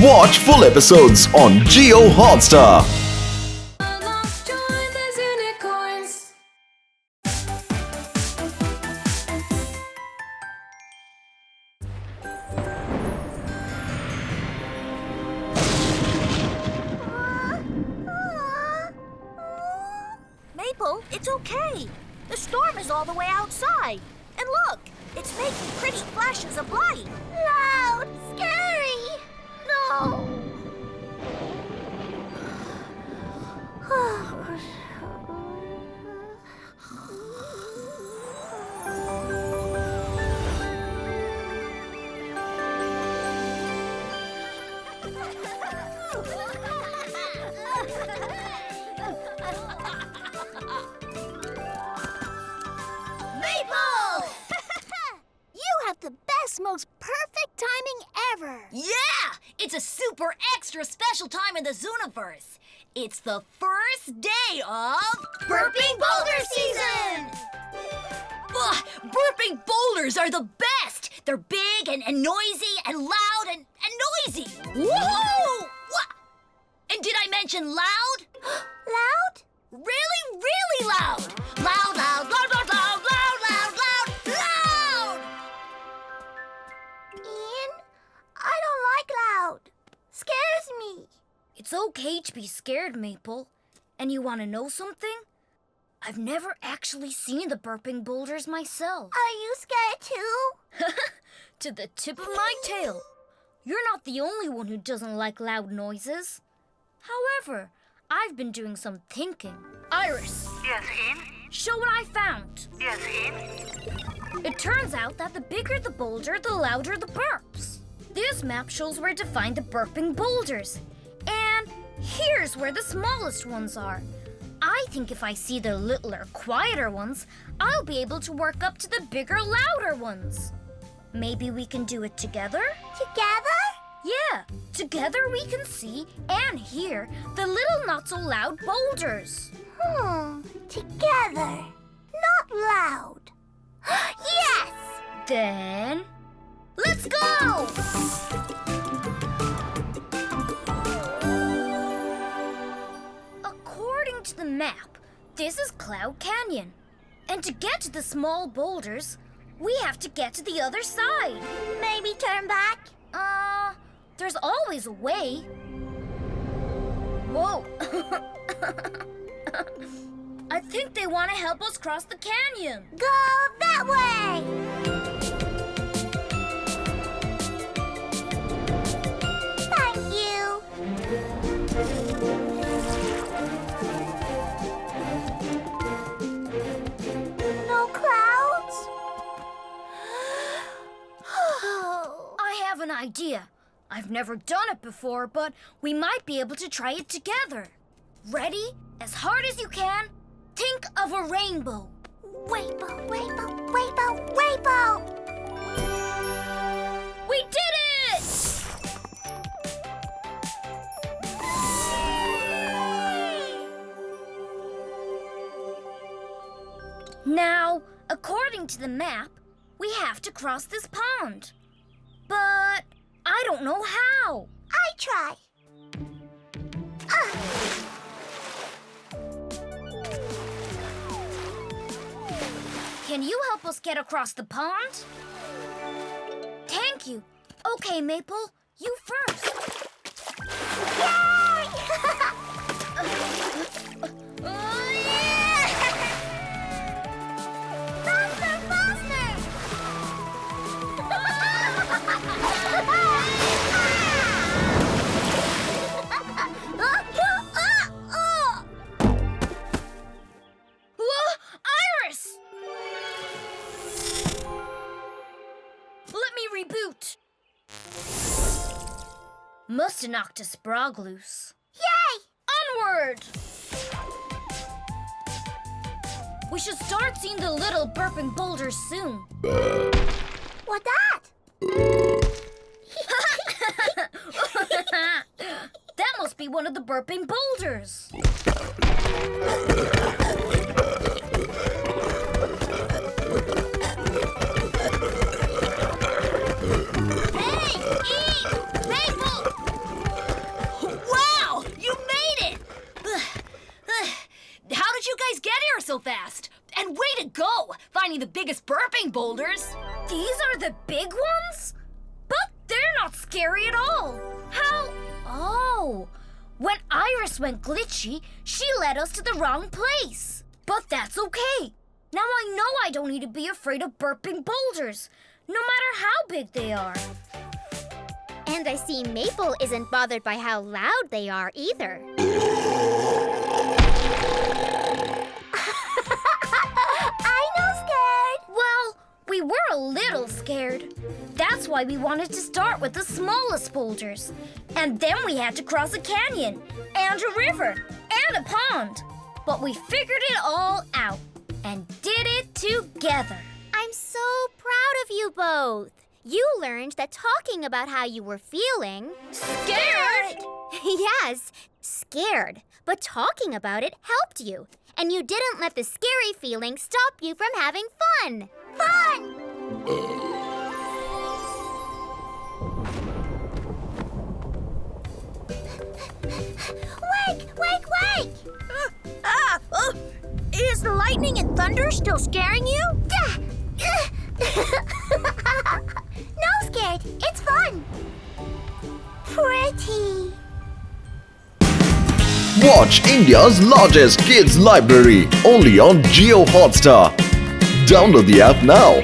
Watch full episodes on Geo Hotstar. Join the Zoonicorns. Maple, it's okay. The storm is all the way outside. And look, it's making pretty flashes of light. Loud, scary. No. Maple! You have the best, most perfect timing ever. Yeah! It's a super extra special time in the Zooniverse. It's the first day of Burping Boulder season! Ugh, burping boulders are the best! They're big and noisy and loud and noisy. Woohoo! What? And did I mention loud? Loud? Really, really loud! Loud, loud, loud, loud, loud, loud, loud, loud, loud! Ian, I don't like loud. Scares me. It's okay to be scared, Maple. And you want to know something? I've never actually seen the burping boulders myself. Are you scared too? To the tip of my tail. You're not the only one who doesn't like loud noises. However, I've been doing some thinking. Iris. Yes, Ian? Show what I found. Yes, Ian? It turns out that the bigger the boulder, the louder the burps. This map shows where to find the burping boulders. And here's where the smallest ones are. I think if I see the littler, quieter ones, I'll be able to work up to the bigger, louder ones. Maybe we can do it together? Together? Yeah, together we can see and hear the little not-so-loud boulders. Together. Not loud. Yes! Then, let's go! According to the map, this is Cloud Canyon. And to get to the small boulders, we have to get to the other side. Maybe turn back? There's always a way. Whoa. I think they want to help us cross the canyon. Go that way! Thank you. No clouds? I have an idea. I've never done it before, but we might be able to try it together. Ready? As hard as you can. Think of a rainbow. Rainbow, rainbow, rainbow, rainbow! We did it! Now, according to the map, we have to cross this pond. But I don't know how. I try. Can you help us get across the pond? Thank you. Okay, Maple, you first. Yay! Faster, faster! Whoa, Iris! Let me reboot. Must have knocked a sprog loose. Yay! Onward! We should start seeing the little burping boulders soon. What that? That must be one of the burping boulders. biggest burping boulders. These are the big ones? But they're not scary at all. How? Oh, when Iris went glitchy, she led us to the wrong place. But that's okay. Now I know I don't need to be afraid of burping boulders, no matter how big they are. And I see Maple isn't bothered by how loud they are either. I know, scared. Well, we were a little scared. That's why we wanted to start with the smallest boulders. And then we had to cross a canyon, and a river, and a pond. But we figured it all out and did it together. I'm so proud of you both. You learned that talking about how you were feeling... Scared? Yes, scared. But talking about it helped you. And you didn't let the scary feeling stop you from having fun. Fun! Wake! Is the lightning and thunder still scaring you? No, Scared. It's fun. Pretty. Watch India's largest kids library only on Jio Hotstar. Download the app now.